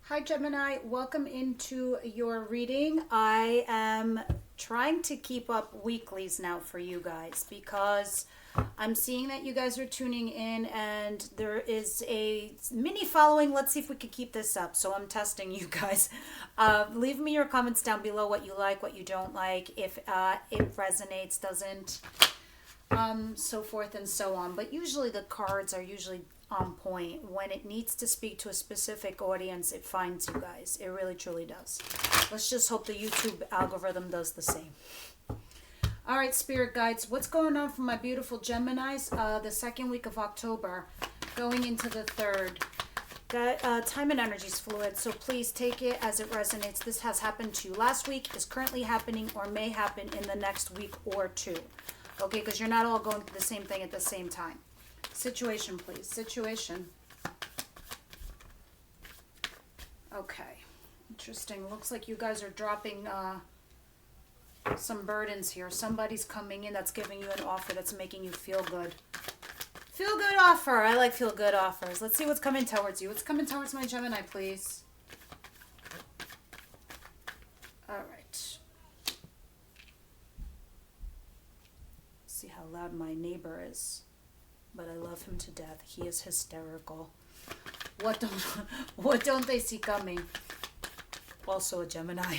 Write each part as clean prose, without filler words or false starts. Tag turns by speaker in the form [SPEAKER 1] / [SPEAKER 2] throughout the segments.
[SPEAKER 1] Hi Gemini, welcome into your reading. I am trying to keep up weeklies now for you guys because I'm seeing that you guys are tuning in and there is a mini following. Let's see if we can keep this up. So I'm testing you guys. Leave me your comments down below, what you like, what you don't like, if it resonates, doesn't, so forth and so on. But usually the cards are usually on point. When it needs to speak to a specific audience, it finds you guys. It really truly does. Let's just hope the YouTube algorithm does the same. All right, spirit guides, what's going on for my beautiful Geminis? The second week of October going into the third. Time and energy is fluid, so please take it as it resonates. This has happened to you last week, is currently happening, or may happen in the next week or two. Okay, because you're not all going through the same thing at the same time. Situation, please. Situation. Okay. Interesting. Looks like you guys are dropping some burdens here. Somebody's coming in that's giving you an offer that's making you feel good. Feel good offer. I like feel good offers. Let's see what's coming towards you. What's coming towards my Gemini, please? All right. See how loud my neighbor is. But I love him to death. He is hysterical. What don't they see coming? Also a Gemini.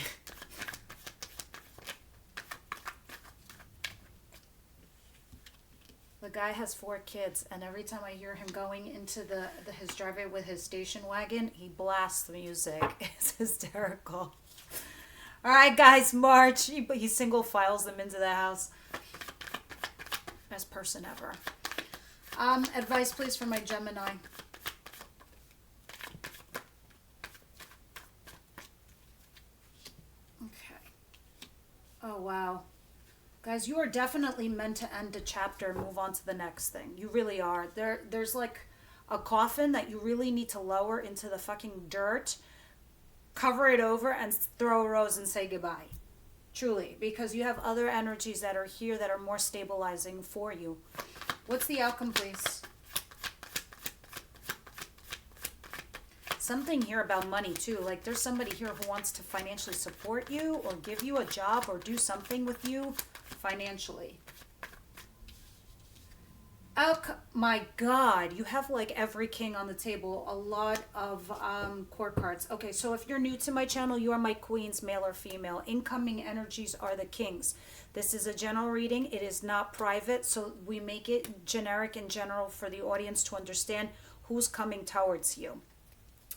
[SPEAKER 1] The guy has 4 kids, and every time I hear him going into his driveway with his station wagon, he blasts the music. It's hysterical. All right, guys, march. He single files them into the house. Best person ever. Advice, please, for my Gemini. Okay. Oh, wow. Guys, you are definitely meant to end a chapter and move on to the next thing. You really are. There's like a coffin that you really need to lower into the fucking dirt, cover it over, and throw a rose and say goodbye. Truly. Because you have other energies that are here that are more stabilizing for you. What's the outcome, please? Something here about money, too. Like, there's somebody here who wants to financially support you or give you a job or do something with you financially. Oh, my God. You have, like, every king on the table. A lot of court cards. Okay, so if you're new to my channel, you are my queens, male or female. Incoming energies are the kings. This is a general reading. It is not private, so we make it generic and general for the audience to understand who's coming towards you.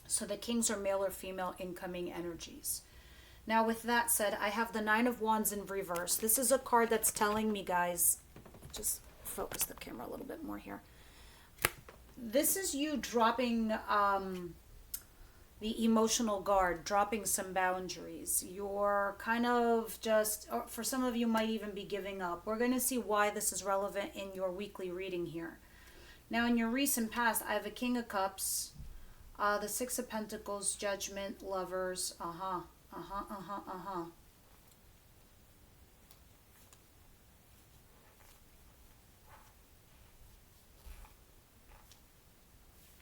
[SPEAKER 1] So the kings are male or female incoming energies. Now, with that said, I have the 9 of Wands in reverse. This is a card that's telling me, guys, just focus the camera a little bit more here. This is you dropping the emotional guard, dropping some boundaries. You're kind of just, or for some of you might even be giving up. We're going to see why this is relevant in your weekly reading here. Now, in your recent past, I have a King of Cups, the 6 of Pentacles, Judgment, Lovers,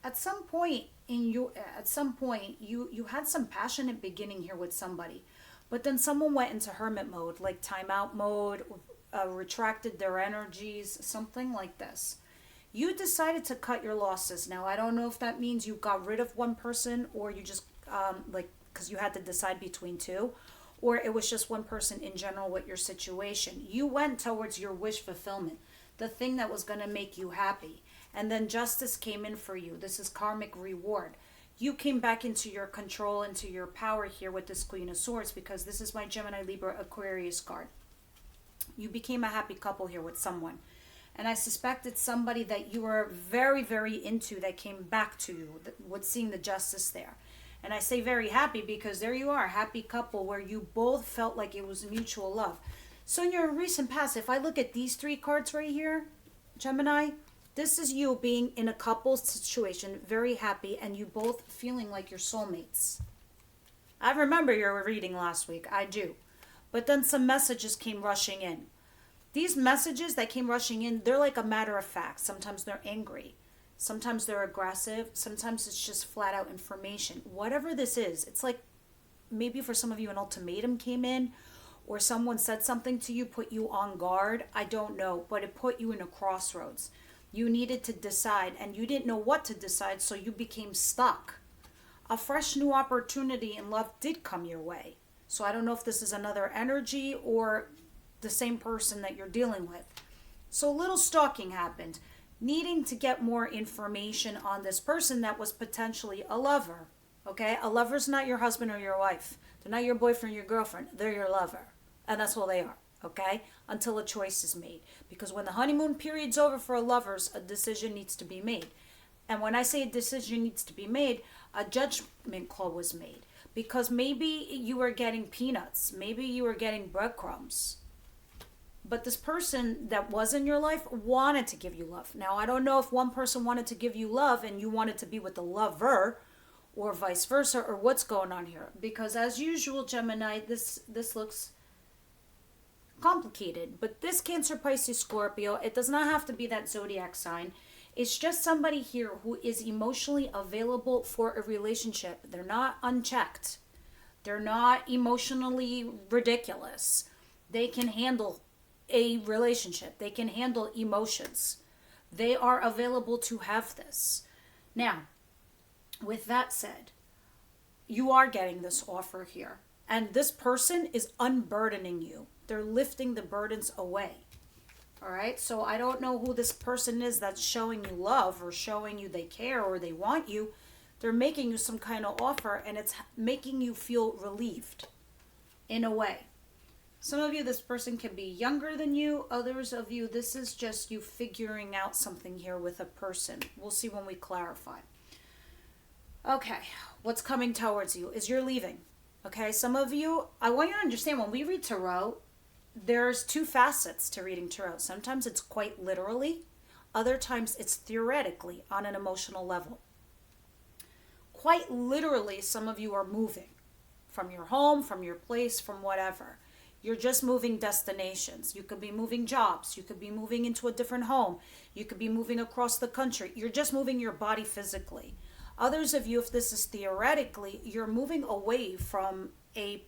[SPEAKER 1] At some point you had some passionate beginning here with somebody, but then someone went into hermit mode, like timeout mode, retracted their energies, something like this. You decided to cut your losses. Now, I don't know if that means you got rid of one person or you just because you had to decide between two, or it was just one person in general with your situation. You went towards your wish fulfillment, the thing that was going to make you happy. And then justice came in for you. This is karmic reward. You came back into your control, into your power here with this Queen of Swords, because this is my Gemini, Libra, Aquarius card. You became a happy couple here with someone. And I suspect it's somebody that you were very, very into that came back to you with seeing the justice there. And I say very happy because there you are, a happy couple where you both felt like it was mutual love. So in your recent past, if I look at these 3 cards right here, Gemini, this is you being in a couple situation, very happy, and you both feeling like you're soulmates. I remember your reading last week. I do. But then some messages came rushing in. These messages that came rushing in, they're like a matter of fact. Sometimes they're angry. Sometimes they're aggressive. Sometimes it's just flat out information. Whatever this is, it's like maybe for some of you an ultimatum came in, or someone said something to you, put you on guard. I don't know, but it put you in a crossroads. You needed to decide and you didn't know what to decide, so you became stuck. A fresh new opportunity in love did come your way. So I don't know if this is another energy or the same person that you're dealing with. So a little stalking happened, needing to get more information on this person that was potentially a lover. Okay? A lover's not your husband or your wife. They're not your boyfriend or your girlfriend. They're your lover. And that's all they are. Okay? Until a choice is made. Because when the honeymoon period's over for lovers, a decision needs to be made. And when I say a decision needs to be made, a judgment call was made. Because maybe you were getting peanuts. Maybe you were getting breadcrumbs. But this person that was in your life wanted to give you love. Now, I don't know if one person wanted to give you love and you wanted to be with the lover, or vice versa, or what's going on here. Because as usual, Gemini, this looks complicated. But this Cancer, Pisces, Scorpio, it does not have to be that zodiac sign. It's just somebody here who is emotionally available for a relationship. They're not unchecked. They're not emotionally ridiculous. They can handle a relationship. They can handle emotions. They are available to have this. Now, with that said, you are getting this offer here. And this person is unburdening you. They're lifting the burdens away. All right, so I don't know who this person is that's showing you love or showing you they care or they want you. They're making you some kind of offer and it's making you feel relieved in a way. Some of you, this person can be younger than you. Others of you, this is just you figuring out something here with a person. We'll see when we clarify. Okay, what's coming towards you is you're leaving. Okay, some of you, I want you to understand when we read tarot, there's two facets to reading tarot. Sometimes it's quite literally. Other times it's theoretically on an emotional level. Quite literally, some of you are moving from your home, from your place, from whatever. You're just moving destinations. You could be moving jobs. You could be moving into a different home. You could be moving across the country. You're just moving your body physically. Others of you, if this is theoretically, you're moving away from a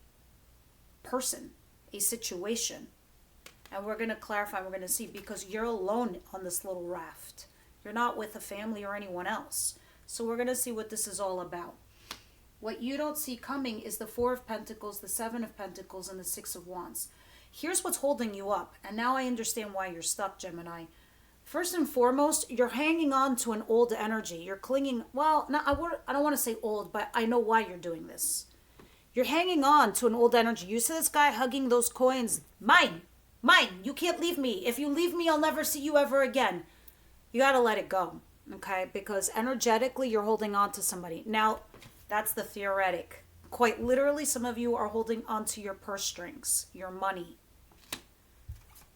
[SPEAKER 1] person, a situation. And we're going to clarify, we're going to see, because you're alone on this little raft. You're not with a family or anyone else. So we're going to see what this is all about. What you don't see coming is the Four of Pentacles, the Seven of Pentacles, and the Six of Wands. Here's what's holding you up. And now I understand why you're stuck, Gemini. First and foremost, you're hanging on to an old energy. You're clinging, well, no, I don't want to say old, but I know why you're doing this. You're hanging on to an old energy. You see this guy hugging those coins. Mine. You can't leave me. If you leave me, I'll never see you ever again. You got to let it go, okay? Because energetically, you're holding on to somebody. Now, that's the theoretic. Quite literally, some of you are holding on to your purse strings, your money.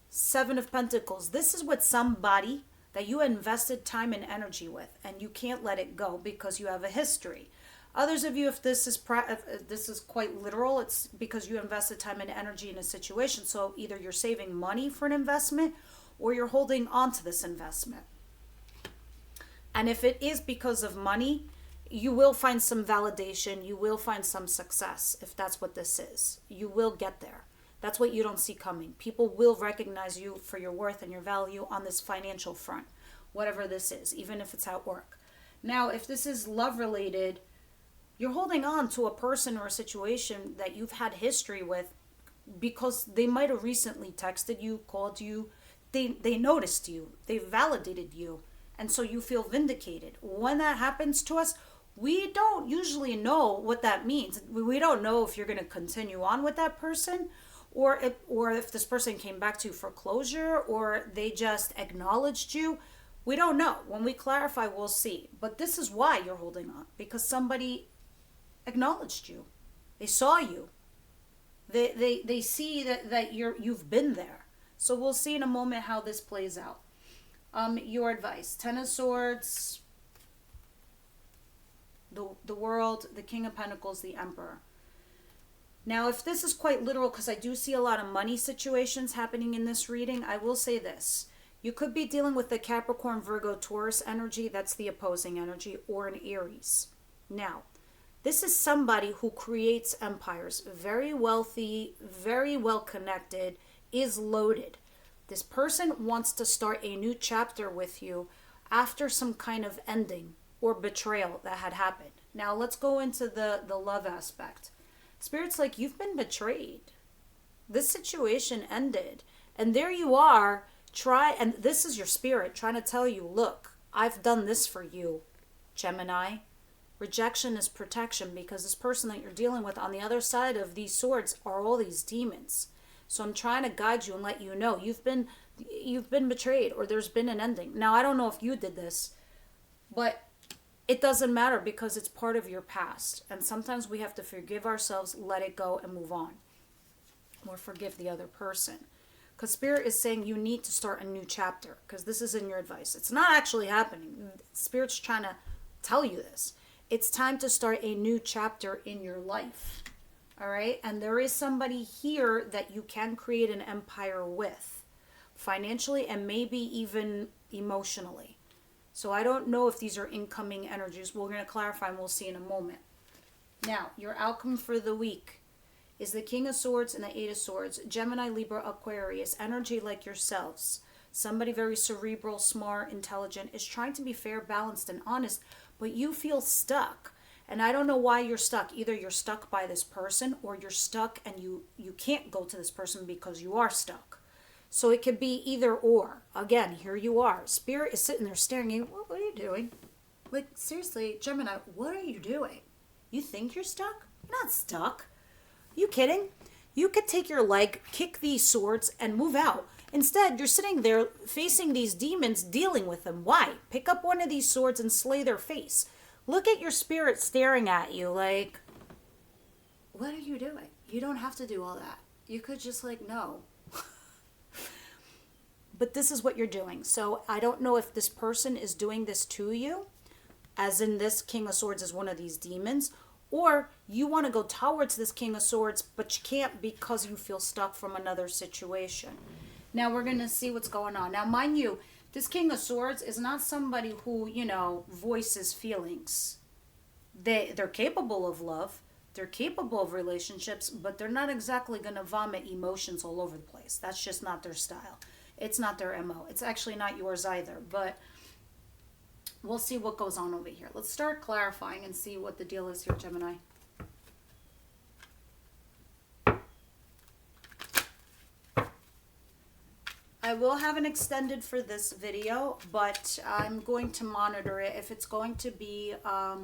[SPEAKER 1] Seven of Pentacles. This is with somebody that you invested time and energy with, and you can't let it go because you have a history. Others of you, if this is quite literal, it's because you invested time and energy in a situation. So either you're saving money for an investment or you're holding on to this investment. And if it is because of money, you will find some validation. You will find some success if that's what this is. You will get there. That's what you don't see coming. People will recognize you for your worth and your value on this financial front, whatever this is, even if it's at work. Now, if this is love related, you're holding on to a person or a situation that you've had history with because they might have recently texted you, called you, they noticed you, they validated you, and so you feel vindicated. When that happens to us, we don't usually know what that means. We don't know if you're going to continue on with that person, or if this person came back to you for closure, or they just acknowledged you. We don't know. When we clarify, we'll see. But this is why you're holding on, because somebody acknowledged you. They saw you. They see that you've been there. So we'll see in a moment how this plays out. Your advice: Ten of Swords, the World, the King of Pentacles, the Emperor. Now, if this is quite literal, because I do see a lot of money situations happening in this reading, I will say this: You could be dealing with the Capricorn, Virgo, Taurus energy. That's the opposing energy, or an Aries. Now, this is somebody who creates empires. Very wealthy, very well connected, is loaded. This person wants to start a new chapter with you after some kind of ending or betrayal that had happened. Now, let's go into the love aspect. Spirit's like, you've been betrayed. This situation ended. And there you are, and this is your spirit trying to tell you, look, I've done this for you, Gemini. Rejection is protection, because this person that you're dealing with on the other side of these swords are all these demons. So I'm trying to guide you and let you know you've been betrayed, or there's been an ending. Now, I don't know if you did this, but it doesn't matter, because it's part of your past. And sometimes we have to forgive ourselves, let it go, and move on. Or forgive the other person. Because Spirit is saying you need to start a new chapter, because this isn't your advice. It's not actually happening. Spirit's trying to tell you this. It's time to start a new chapter in your life. All right? And there is somebody here that you can create an empire with, financially and maybe even emotionally. So I don't know if these are incoming energies. We're going to clarify and we'll see in a moment. Now, your outcome for the week is the King of Swords and the Eight of Swords. Gemini, Libra, Aquarius, energy like yourselves. Somebody very cerebral, smart, intelligent, is trying to be fair, balanced, and honest, but you feel stuck. And I don't know why you're stuck. Either you're stuck by this person, or you're stuck and you can't go to this person because you are stuck. So it could be either or. Again, here you are. Spirit is sitting there staring at you. What are you doing? Like, seriously, Gemini, what are you doing? You think you're stuck? You're not stuck. You kidding? You could take your leg, kick these swords, and move out. Instead, you're sitting there facing these demons, dealing with them. Why? Pick up one of these swords and slay their face. Look at your spirit staring at you like, what are you doing? You don't have to do all that. You could just like, no. But this is what you're doing. So I don't know if this person is doing this to you, as in this King of Swords is one of these demons, or you want to go towards this King of Swords, but you can't because you feel stuck from another situation. Now we're going to see what's going on. Now, mind you, this King of Swords is not somebody who, voices feelings. They're capable of love. They're capable of relationships, but they're not exactly going to vomit emotions all over the place. That's just not their style. It's not their MO. It's actually not yours either, but we'll see what goes on over here. Let's start clarifying and see what the deal is here, Gemini. I will have an extended for this video, but I'm going to monitor it. If it's going to be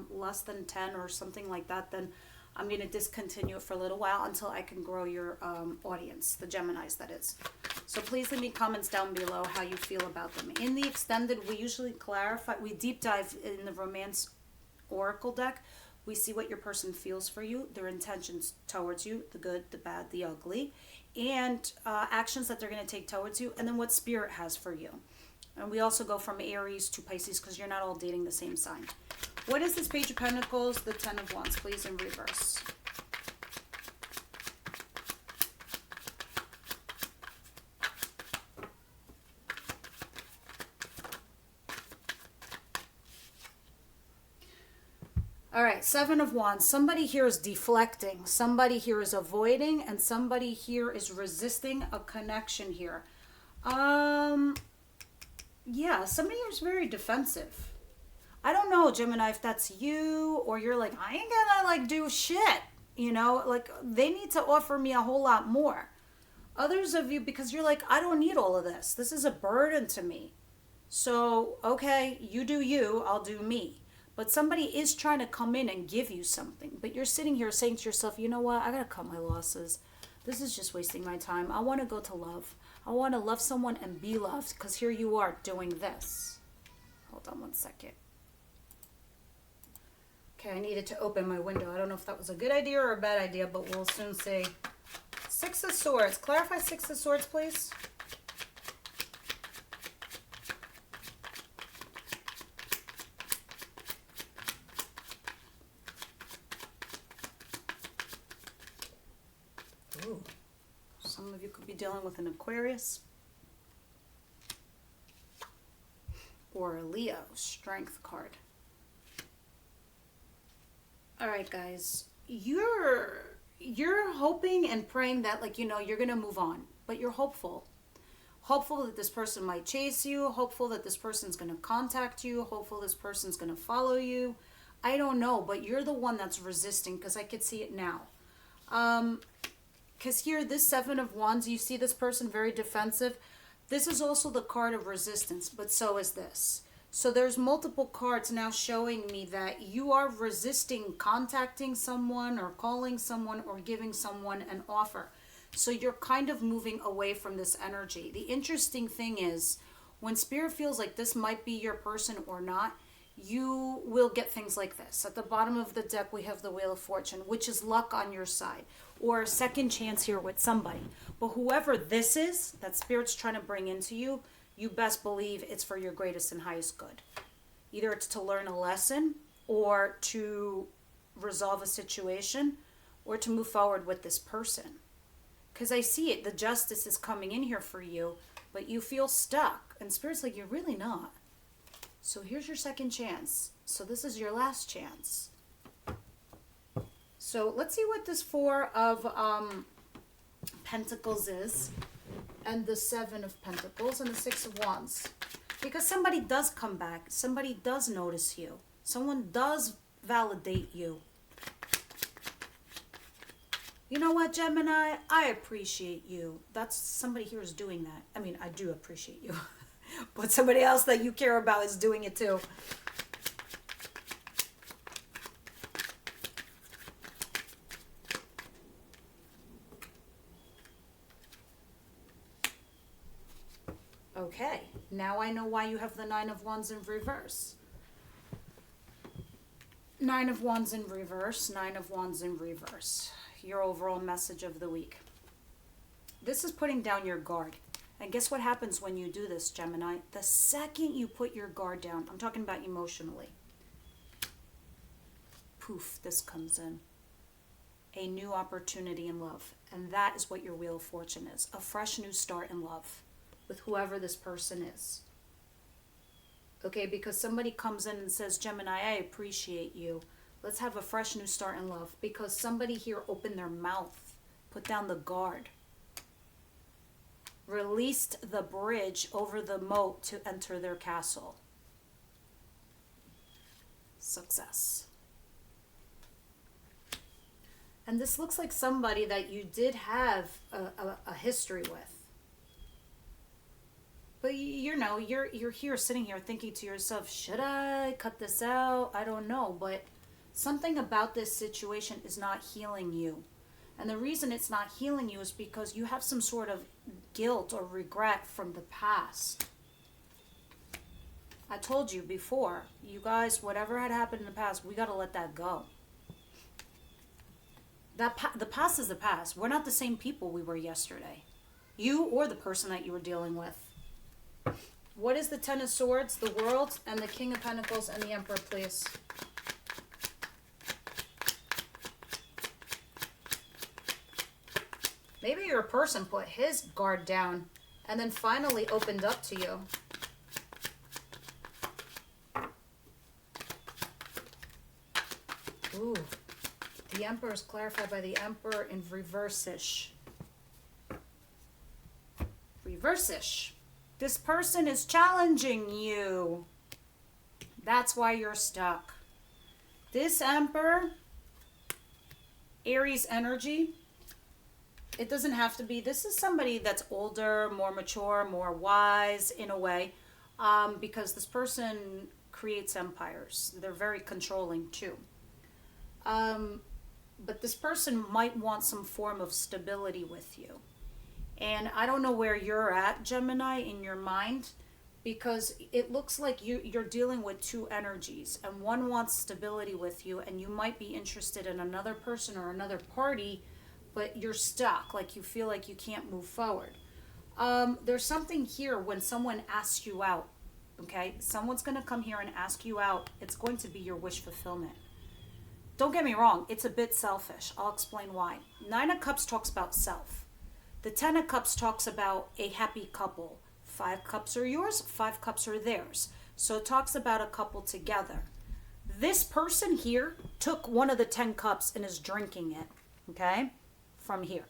[SPEAKER 1] less than 10 or something like that, then I'm going to discontinue it for a little while until I can grow your audience, the Geminis, that is. So please leave me comments down below how you feel about them. In the extended, we usually clarify, we deep dive in the Romance Oracle deck. We see what your person feels for you, their intentions towards you, the good, the bad, the ugly, and actions that they're going to take towards you, and then what Spirit has for you. And we also go from Aries to Pisces, because you're not all dating the same sign. What is this Page of Pentacles? The Ten of Wands, please, in reverse. All right, Seven of Wands. Somebody here is deflecting. Somebody here is avoiding, and somebody here is resisting a connection here. Yeah, somebody here is very defensive. I don't know, Gemini, if that's you, or you're like, I ain't gonna do shit. They need to offer me a whole lot more. Others of you, because you're like, I don't need all of this. This is a burden to me. So, okay, you do you, I'll do me. But somebody is trying to come in and give you something. But you're sitting here saying to yourself, you know what? I got to cut my losses. This is just wasting my time. I want to go to love. I want to love someone and be loved. Because here you are doing this. Hold on one second. Okay, I needed to open my window. I don't know if that was a good idea or a bad idea, but we'll soon see. Six of Swords. Clarify Six of Swords, please. Some of you could be dealing with an Aquarius. or a Leo, Strength card. All right, guys, you're hoping and praying that, like, you're gonna move on, but you're hopeful. Hopeful that this person might chase you, hopeful that this person's gonna contact you, hopeful this person's gonna follow you. I don't know, but you're the one that's resisting, because I could see it now. Because here, this Seven of Wands, you see this person very defensive. This is also the card of resistance, but so is this. So there's multiple cards now showing me that you are resisting contacting someone or calling someone or giving someone an offer. So you're kind of moving away from this energy. The interesting thing is, when Spirit feels like this might be your person or not, you will get things like this. At the bottom of the deck, we have the Wheel of Fortune, which is luck on your side, or a second chance here with somebody. But whoever this is that Spirit's trying to bring into you, you best believe it's for your greatest and highest good. Either it's to learn a lesson, or to resolve a situation, or to move forward with this person. Because I see it, the justice is coming in here for you, but you feel stuck. And Spirit's like, you're really not. So here's your second chance. So this is your last chance. So let's see what this Four of Pentacles is, and the Seven of Pentacles, and the Six of Wands. Because somebody does come back. Somebody does notice you. Someone does validate you. You know what, Gemini? I appreciate you. That's, somebody here is doing that. I mean, I do appreciate you. But somebody else that you care about is doing it too. Okay, now I know why you have the Nine of Wands in reverse. Nine of Wands in reverse, Nine of Wands in reverse. Your overall message of the week. This is putting down your guard. And guess what happens when you do this, Gemini? The second you put your guard down, I'm talking about emotionally, poof, this comes in. A new opportunity in love. And that is what your Wheel of Fortune is. A fresh new start in love with whoever this person is. Okay, because somebody comes in and says, Gemini, I appreciate you. Let's have a fresh new start in love. Because somebody here opened their mouth, put down the guard, released the bridge over the moat to enter their castle. Success. And this looks like somebody that you did have a history with. But you know, you're here sitting here thinking to yourself, should I cut this out? I don't know. But something about this situation is not healing you. And the reason it's not healing you is because you have some sort of guilt or regret from the past. I told you before, you guys, whatever had happened in the past, we got to let that go. The past is the past. We're not the same people we were yesterday. You or the person that you were dealing with. What is the Ten of Swords, the World, and the King of Pentacles, and the Emperor, please? Maybe your person put his guard down and then finally opened up to you. Ooh. The Emperor is clarified by the Emperor in reverse-ish. Reverse-ish. This person is challenging you. That's why you're stuck. This Emperor, Aries energy, it doesn't have to be. This is somebody that's older, more mature, more wise in a way, because this person creates empires. They're very controlling too. But this person might want some form of stability with you. And I don't know where you're at, Gemini, in your mind, because it looks like you're dealing with two energies, and one wants stability with you, and you might be interested in another person or another party, but you're stuck, like you feel like you can't move forward. There's something here when someone asks you out, okay? Someone's going to come here and ask you out. It's going to be your wish fulfillment. Don't get me wrong, it's a bit selfish. I'll explain why. Nine of Cups talks about self. The Ten of Cups talks about a happy couple. 5 cups are yours, 5 cups are theirs. So it talks about a couple together. This person here took one of the 10 cups and is drinking it, okay, from here.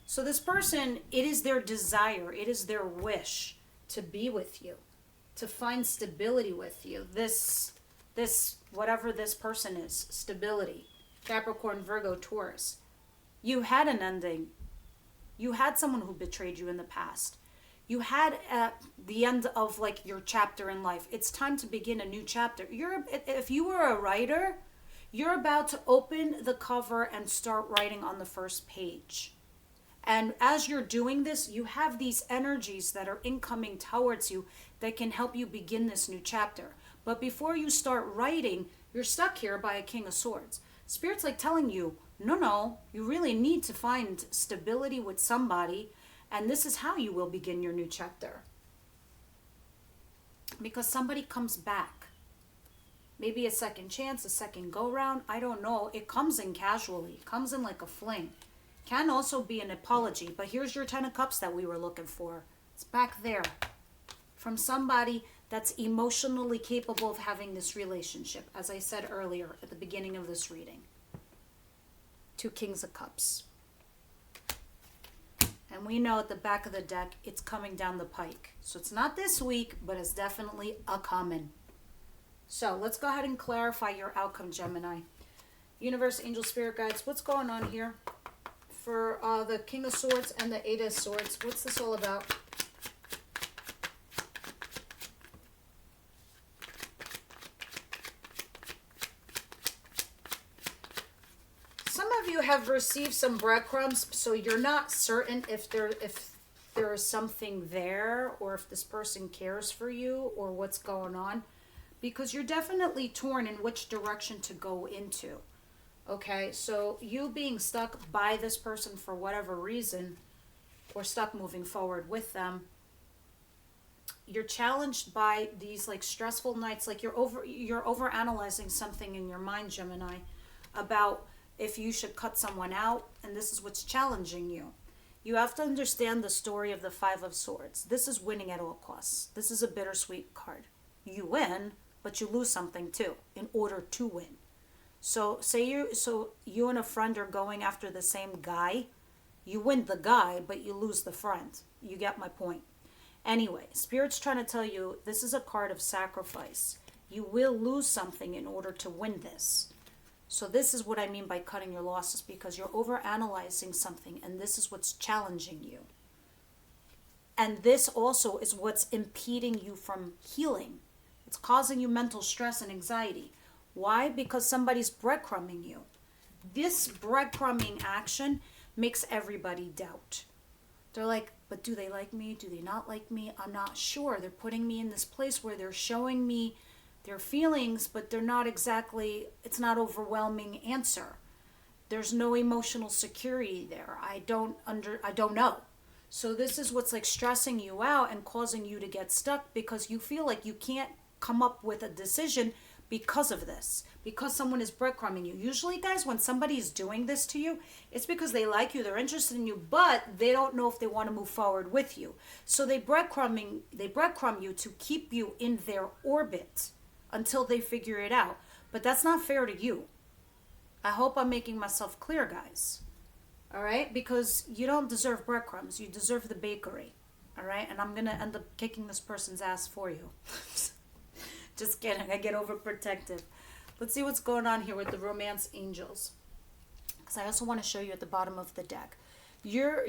[SPEAKER 1] So this person, it is their desire, it is their wish to be with you, to find stability with you. This whatever this person is, stability. Capricorn, Virgo, Taurus. You had an ending. You had someone who betrayed you in the past. You had the end of like your chapter in life. It's time to begin a new chapter. If you were a writer, you're about to open the cover and start writing on the first page. And as you're doing this, you have these energies that are incoming towards you that can help you begin this new chapter. But before you start writing, you're stuck here by a King of Swords. Spirit's like telling you, no, you really need to find stability with somebody, and this is how you will begin your new chapter. Because somebody comes back. Maybe a second chance, a second go round, I don't know. It comes in casually, it comes in like a fling. Can also be an apology, but here's your 10 of Cups that we were looking for. It's back there. From somebody that's emotionally capable of having this relationship, as I said earlier at the beginning of this reading. 2 Kings of Cups. And we know at the back of the deck, it's coming down the pike. So it's not this week, but it's definitely a coming. So let's go ahead and clarify your outcome, Gemini. Universe, angel, spirit guides, what's going on here? For the King of Swords and the 8 of Swords, what's this all about? Some of you have received some breadcrumbs, so you're not certain if there is something there, or if this person cares for you, or what's going on, because you're definitely torn in which direction to go into. Okay, so you being stuck by this person for whatever reason, or stuck moving forward with them, you're challenged by these like stressful nights, like you're over analyzing something in your mind, Gemini, about if you should cut someone out, and this is what's challenging you. You have to understand the story of the 5 of Swords. This is winning at all costs. This is a bittersweet card. You win, but you lose something too in order to win. So you and a friend are going after the same guy. You win the guy, but you lose the friend. You get my point. Anyway, Spirit's trying to tell you this is a card of sacrifice. You will lose something in order to win this. So this is what I mean by cutting your losses, because you're overanalyzing something, and this is what's challenging you. And this also is what's impeding you from healing. It's causing you mental stress and anxiety. Why? Because somebody's breadcrumbing you. This breadcrumbing action makes everybody doubt. They're like, but do they like me? Do they not like me? I'm not sure. They're putting me in this place where they're showing me their feelings, but they're not exactly, it's not overwhelming answer. There's no emotional security there. I don't know. So this is what's like stressing you out and causing you to get stuck, because you feel like you can't come up with a decision because of this, because someone is breadcrumbing you. Usually, guys, when somebody is doing this to you, it's because they like you, they're interested in you, but they don't know if they want to move forward with you. So they breadcrumb you to keep you in their orbit until they figure it out. But that's not fair to you. I hope I'm making myself clear, guys. All right? Because you don't deserve breadcrumbs. You deserve the bakery. All right? And I'm going to end up kicking this person's ass for you. Just kidding. I get overprotective. Let's see what's going on here with the romance angels. Because I also want to show you at the bottom of the deck. You're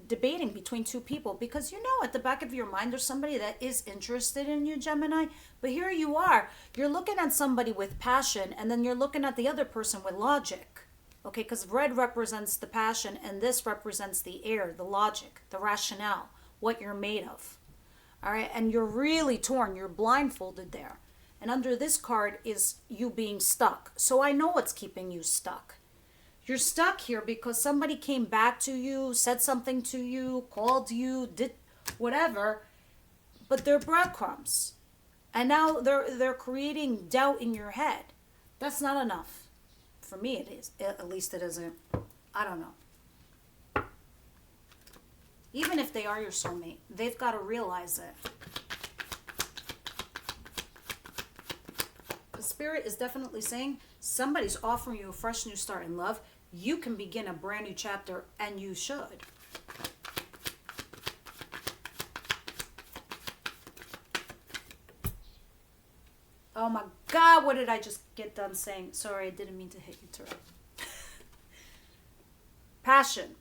[SPEAKER 1] debating between two people, because you know at the back of your mind there's somebody that is interested in you, Gemini. But here you are. You're looking at somebody with passion, and then you're looking at the other person with logic. Okay, because red represents the passion, and this represents the air, the logic, the rationale, what you're made of. All right, and you're really torn. You're blindfolded there. And under this card is you being stuck. So I know what's keeping you stuck. You're stuck here because somebody came back to you, said something to you, called you, did whatever, but they're breadcrumbs. And now they're creating doubt in your head. That's not enough. For me it is. At least it isn't. I don't know. Even if they are your soulmate, they've got to realize it. Spirit is definitely saying somebody's offering you a fresh new start in love. You can begin a brand new chapter, and you should. Oh my God, what did I just get done saying? Sorry, I didn't mean to hit you, Tarot. Passion.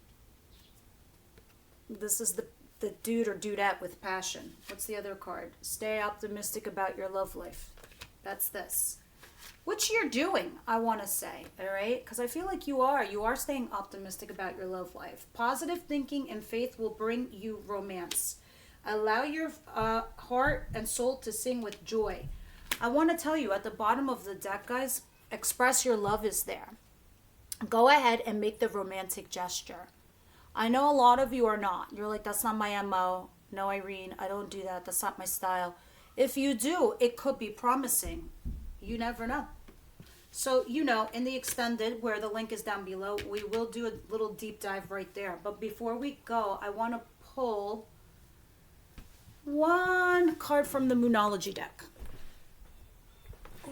[SPEAKER 1] This is the dude or dudette with passion. What's the other card? Stay optimistic about your love life. That's this. Which you're doing, I want to say, all right? Because I feel like you are staying optimistic about your love life. Positive thinking and faith will bring you romance. Allow your heart and soul to sing with joy. I want to tell you, at the bottom of the deck, guys, express your love is there. Go ahead and make the romantic gesture. I know a lot of you are not. You're like, that's not my MO. No, Irene, I don't do that. That's not my style. If you do, it could be promising. You never know. So, you know, in the extended, where the link is down below, we will do a little deep dive right there. But before we go, I want to pull one card from the Moonology deck,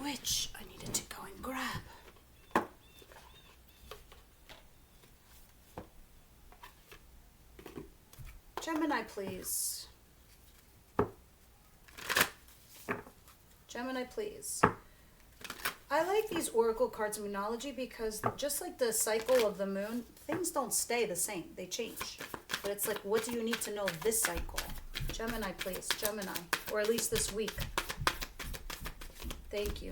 [SPEAKER 1] which I needed to go and grab. Gemini, please. Gemini, please. I like these oracle cards in Moonology because just like the cycle of the moon, things don't stay the same. They change. But it's like, what do you need to know this cycle? Gemini, please. Gemini. Or at least this week. Thank you.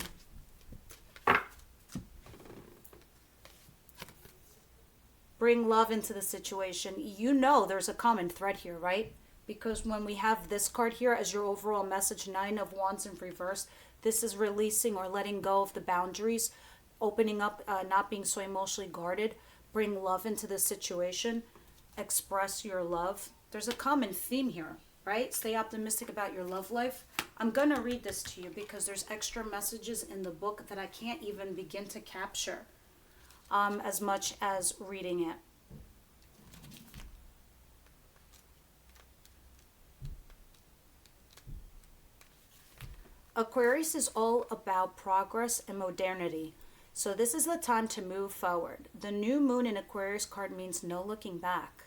[SPEAKER 1] Bring love into the situation. You know there's a common thread here, right? Because when we have this card here as your overall message, 9 of Wands in reverse, this is releasing or letting go of the boundaries, opening up, not being so emotionally guarded. Bring love into the situation. Express your love. There's a common theme here, right? Stay optimistic about your love life. I'm going to read this to you because there's extra messages in the book that I can't even begin to capture as much as reading it. Aquarius is all about progress and modernity. So this is the time to move forward. The new moon in Aquarius card means no looking back.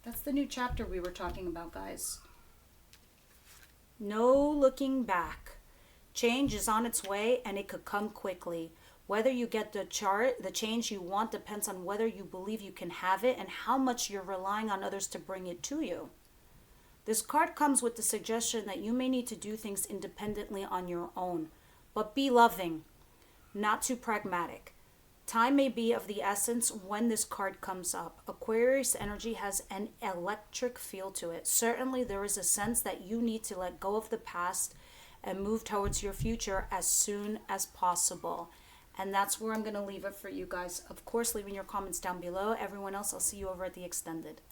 [SPEAKER 1] That's the new chapter we were talking about, guys. No looking back. Change is on its way and it could come quickly. Whether you get the change you want depends on whether you believe you can have it and how much you're relying on others to bring it to you. This card comes with the suggestion that you may need to do things independently on your own, but be loving, not too pragmatic. Time may be of the essence when this card comes up. Aquarius energy has an electric feel to it. Certainly there is a sense that you need to let go of the past and move towards your future as soon as possible. And that's where I'm going to leave it for you guys. Of course, leaving your comments down below. Everyone else, I'll see you over at the extended.